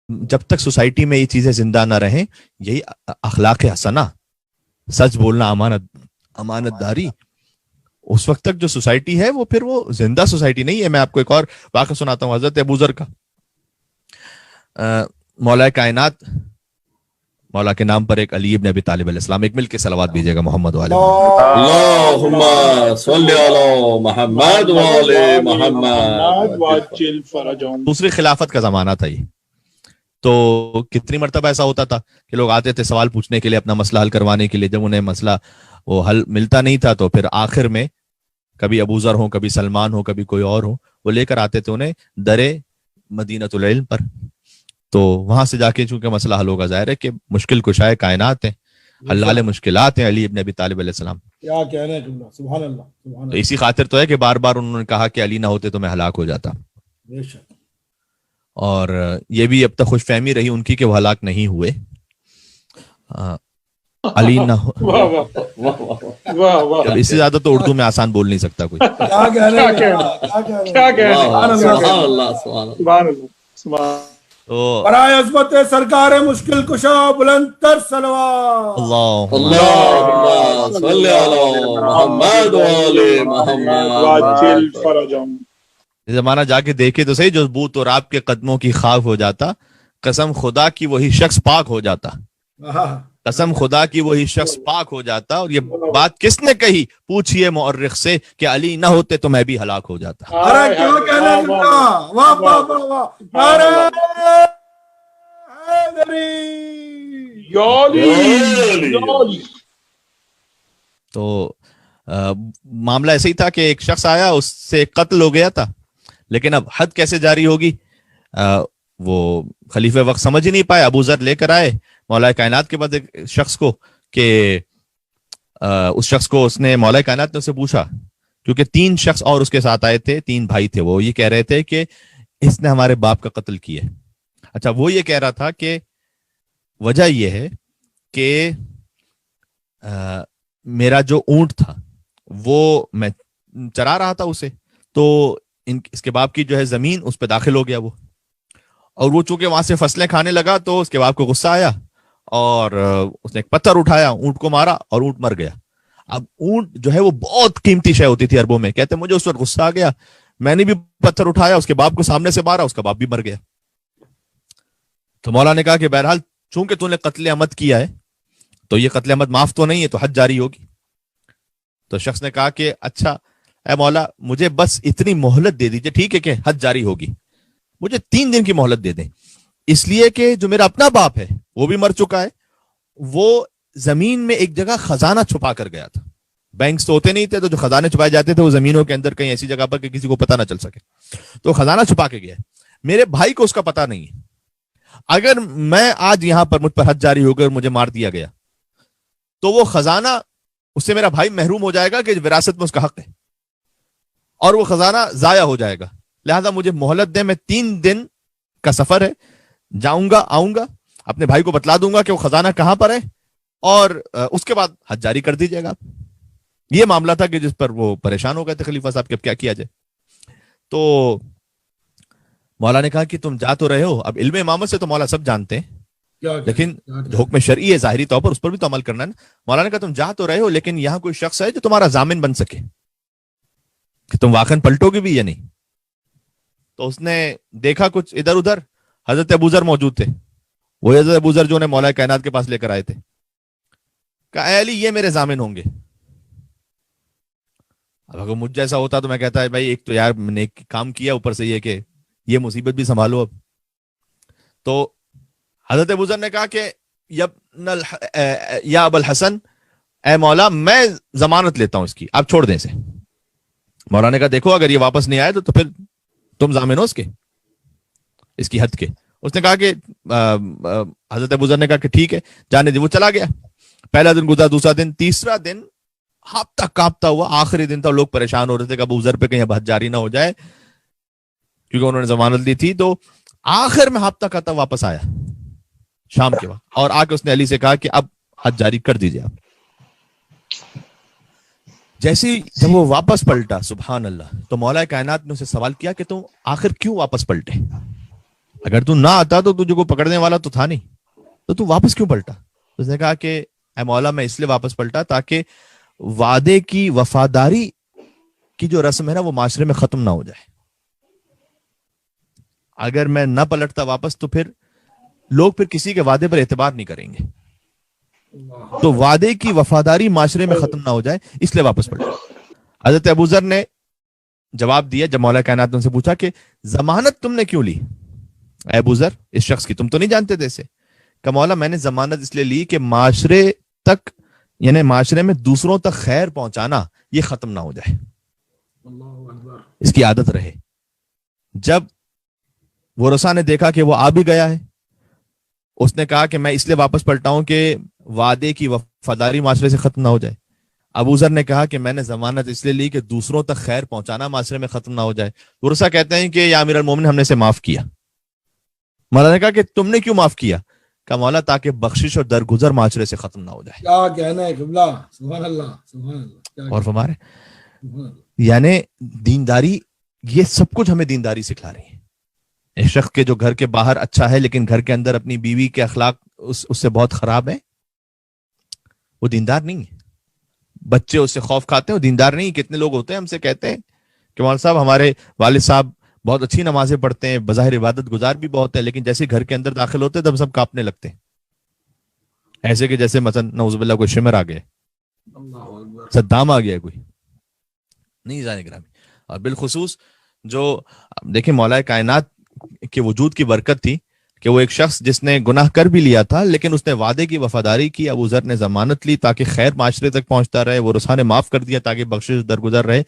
جب تک سوسائٹی میں یہ چیزیں زندہ نہ رہیں، یہی اخلاق حسنہ، سچ بولنا، امانت داری، اس وقت تک جو سوسائٹی ہے وہ پھر وہ زندہ سوسائٹی نہیں ہے. میں آپ کو ایک اور واقعہ سناتا ہوں حضرت ابو ذر کا. مولا کائنات، مولا کے نام پر ایک علی ابن ابی طالب علیہ السلام، ایک مل کے صلوات دیجیے گا محمد والے اللہم صلی علی محمد والے محمد. وعجل فرجهم. دوسری خلافت کا زمانہ تھا یہ. تو کتنی مرتبہ ایسا ہوتا تھا کہ لوگ آتے تھے سوال پوچھنے کے لیے، اپنا مسئلہ حل کروانے کے لیے. جب انہیں مسئلہ وہ حل ملتا نہیں تھا تو پھر آخر میں کبھی ابو ذر ہوں، کبھی سلمان ہوں، کبھی کوئی اور ہوں، وہ لے کر آتے تھے انہیں درے مدینۃ العلم پر. تو وہاں سے جا کے چونکہ مسئلہ حل ہوگا، ظاہر ہے کہ مشکل کشائے کائنات ہیں، حلال مشکلات ہیں علی ابن ابی طالب علیہ السلام. کیا کہنے تم، سبحان اللہ سبحان تو اسی خاطر تو ہے کہ بار بار انہوں نے کہا کہ علی نہ ہوتے تو میں ہلاک ہو جاتا. اللہ. بے شک. اور یہ بھی اب تک خوش فہمی رہی ان کی کہ وہ ہلاک نہیں ہوئے. علی نہ ہو، واہ واہ واہ واہ. اس سے زیادہ تو اردو میں آسان بول نہیں سکتا کوئی. کیا کہنے کیا کہنے. سبحان اللہ سبحان اللہ. سبحان اللہ سبحان. تو برائے عظمت سرکار مشکل کشا بلند تر صلوات. اللہم صلی علی محمد والے محمد. وعجل فرجهم. یہ زمانہ جا کے دیکھے تو صحیح، جو بوت اور آپ کے قدموں کی خاک ہو جاتا، قسم خدا کی وہی شخص پاک ہو جاتا. قسم خدا کی وہی شخص پاک ہو جاتا. اور یہ بات کس نے کہی؟ پوچھئے مورخ سے کہ علی نہ ہوتے تو میں بھی ہلاک ہو جاتا. ارے کیا کہنے تم. واہ واہ واہ واہ. نعرہ حیدری یا علی. تو معاملہ ایسے ہی تھا کہ ایک شخص آیا، اس سے قتل ہو گیا تھا، لیکن اب حد کیسے جاری ہوگی وہ خلیفہ وقت سمجھ ہی نہیں پائے. ابو ذر لے کر آئے مولا کائنات کے بعد ایک شخص کو، کہ اس شخص کو اس نے مولا کائنات نے اسے پوچھا، کیونکہ 3 شخص اور اس کے ساتھ آئے تھے، 3 بھائی تھے. وہ یہ کہہ رہے تھے کہ اس نے ہمارے باپ کا قتل کیا. اچھا، وہ یہ کہہ رہا تھا کہ وجہ یہ ہے کہ میرا جو اونٹ تھا وہ میں چرا رہا تھا اسے، تو اس کے باپ کی جو ہے زمین اس پہ داخل ہو گیا وہ، اور وہ چونکہ وہاں سے فصلیں کھانے لگا تو اس کے باپ کو غصہ آیا اور اس نے ایک پتھر اٹھایا، اونٹ کو مارا اور اونٹ مر گیا. اب اونٹ جو ہے وہ بہت قیمتی شے ہوتی تھی عربوں میں. کہتے مجھے اس وقت غصہ آ گیا، میں نے بھی پتھر اٹھایا، اس کے باپ کو سامنے سے مارا، اس کا باپ بھی مر گیا. تو مولا نے کہا کہ بہرحال چونکہ تو نے قتل عمد کیا ہے تو یہ قتل عمد معاف تو نہیں ہے، تو حد جاری ہوگی. تو شخص نے کہا کہ اچھا اے مولا، مجھے بس اتنی مہلت دے دیجئے، ٹھیک ہے کہ حد جاری ہوگی، مجھے 3 دن کی مہلت دے دیں، اس لیے کہ جو میرا اپنا باپ ہے وہ بھی مر چکا ہے، وہ زمین میں ایک جگہ خزانہ چھپا کر گیا تھا. بینکس تو ہوتے نہیں تھے، تو جو خزانے چھپائے جاتے تھے وہ زمینوں کے اندر کہیں ایسی جگہ پر کہ کسی کو پتہ نہ چل سکے، تو خزانہ چھپا کے گیا. میرے بھائی کو اس کا پتہ نہیں ہے. اگر میں آج یہاں پر مجھ پر حد جاری ہو گئی اور مجھے مار دیا گیا تو وہ خزانہ، اس سے میرا بھائی محروم ہو جائے گا کہ وراثت میں اس کا حق ہے، اور وہ خزانہ ضائع ہو جائے گا. لہذا مجھے مہلت دیں، میں 3 دن کا سفر ہے، جاؤں گا آؤں گا، اپنے بھائی کو بتلا دوں گا کہ وہ خزانہ کہاں پر ہے، اور اس کے بعد حد جاری کر دیجیے گا. یہ معاملہ تھا کہ جس پر وہ پریشان ہو گئے تھے خلیفہ صاحب کہ اب کیا کیا جائے. تو مولا نے کہا کہ تم جا تو رہے ہو، اب علم امامت سے تو مولا سب جانتے ہیں، لیکن جو حکم شرعی ہے ظاہری طور پر اس پر بھی تو عمل کرنا ہے. مولا نے کہا تم جا تو رہے ہو، لیکن یہاں کوئی شخص ہے جو تمہارا ضامن بن سکے کہ تم واقعا پلٹو گے بھی یا نہیں. تو اس نے دیکھا کچھ ادھر ادھر، حضرت ابو ذر موجود تھے، وہ حضرت ابو ذر جو نے مولا کائنات کے پاس لے کر آئے تھے. کہا اے علی، یہ میرے ضامن ہوں گے. اب اگر مجھ جیسا ہوتا تو میں کہتا ہے بھائی ایک تو یار میں نے کام کیا، اوپر سے یہ کہ یہ مصیبت بھی سنبھالو. اب تو حضرت ابو ذر نے کہا کہ یا ابو الحسن، اے مولا میں ضمانت لیتا ہوں اس کی، آپ چھوڑ دیں اسے. مولا نے کہا دیکھو اگر یہ واپس نہیں آئے تو پھر تم ضامن ہو اس کی حد کے. اس نے کہا کہ حضرت ابو ذر نے کہا کہ ٹھیک ہے جانے دے. وہ چلا گیا. پہلا دن گزرا، دوسرا دن، تیسرا دن ہاپتا کاپتا ہوا، آخری دن تھا. لوگ پریشان ہو رہے تھے کہ ابو ذر پہ کہیں حد جاری نہ ہو جائے کیونکہ انہوں نے ضمانت دی تھی. تو آخر میں ہاپتا کاپتا واپس آیا شام کے وقت، اور آ کے اس نے علی سے کہا کہ اب حد جاری کر دیجئے آپ. جیسے جب وہ واپس پلٹا، سبحان اللہ، تو مولا کائنات نے اسے سوال کیا کہ تم آخر کیوں واپس پلٹے؟ اگر تو نہ آتا تو تجھے کو پکڑنے والا تو تھا نہیں، تو واپس کیوں پلٹا؟ اس نے کہا کہ اے مولا میں اس لیے واپس پلٹا تاکہ وعدے کی وفاداری کی جو رسم ہے نا وہ معاشرے میں ختم نہ ہو جائے. اگر میں نہ پلٹتا واپس تو پھر لوگ پھر کسی کے وعدے پر اعتبار نہیں کریں گے. تو وعدے کی وفاداری معاشرے میں ختم نہ ہو جائے اس لیے واپس پلٹا. حضرت ابو ذر نے جواب دیا جب مولا کائنات نے ان سے پوچھا کہ ضمانت تم نے کیوں لی اے ابو ذر اس شخص کی، تم تو نہیں جانتے تھے اسے؟ کہ مولا میں نے ضمانت اس لیے لی کہ معاشرے تک یعنی معاشرے میں دوسروں تک خیر پہنچانا یہ ختم نہ ہو جائے، اس کی عادت رہے. جب ورثہ نے دیکھا کہ وہ آ بھی گیا ہے، اس نے کہا کہ میں اس لیے واپس پلٹا ہوں کہ وعدے کی وفاداری معاشرے سے ختم نہ ہو جائے. ابو ذر نے کہا کہ میں نے ضمانت اس لیے لی کہ دوسروں تک خیر پہنچانا معاشرے میں ختم نہ ہو جائے. ورثہ کہتے ہیں کہ یا امیر المومن ہم نے اسے معاف کیا. مولا نے کہا کہ تم نے کیوں معاف کیا؟ کہ مولا تاکہ بخشش اور درگزر معاشرے سے ختم نہ ہو جائے. کیا کہنا ہے قبلہ، سبحان اللہ سبحان اللہ. اور ہمارے یعنی دینداری یہ سب کچھ ہمیں دینداری سکھلا رہی ہے. ایک شخص کے جو گھر کے باہر اچھا ہے لیکن گھر کے اندر اپنی بیوی کے اخلاق اس سے بہت خراب ہے، وہ دیندار نہیں ہے. بچے اس سے خوف کھاتے ہیں، وہ دیندار نہیں. کتنے لوگ ہوتے ہیں ہم سے کہتے ہیں کہ مولانا صاحب ہمارے والد صاحب بہت اچھی نمازیں پڑھتے ہیں، بظاہر عبادت گزار بھی بہت ہے، لیکن جیسے گھر کے اندر داخل ہوتے ہیں تب سب کانپنے لگتے ہیں، ایسے کہ جیسے مثلا نعوذ باللہ کوئی شمر آ گئے، صدام آ گیا کوئی نہیں جانے گرامی. اور بالخصوص جو دیکھیں مولا کائنات کے وجود کی برکت تھی کہ وہ ایک شخص جس نے گناہ کر بھی لیا تھا لیکن اس نے وعدے کی وفاداری کی. ابو ذر نے ضمانت لی تاکہ خیر معاشرے تک پہنچتا رہے، وہ ورثہ نے معاف کر دیا تاکہ بخشش درگزر رہے.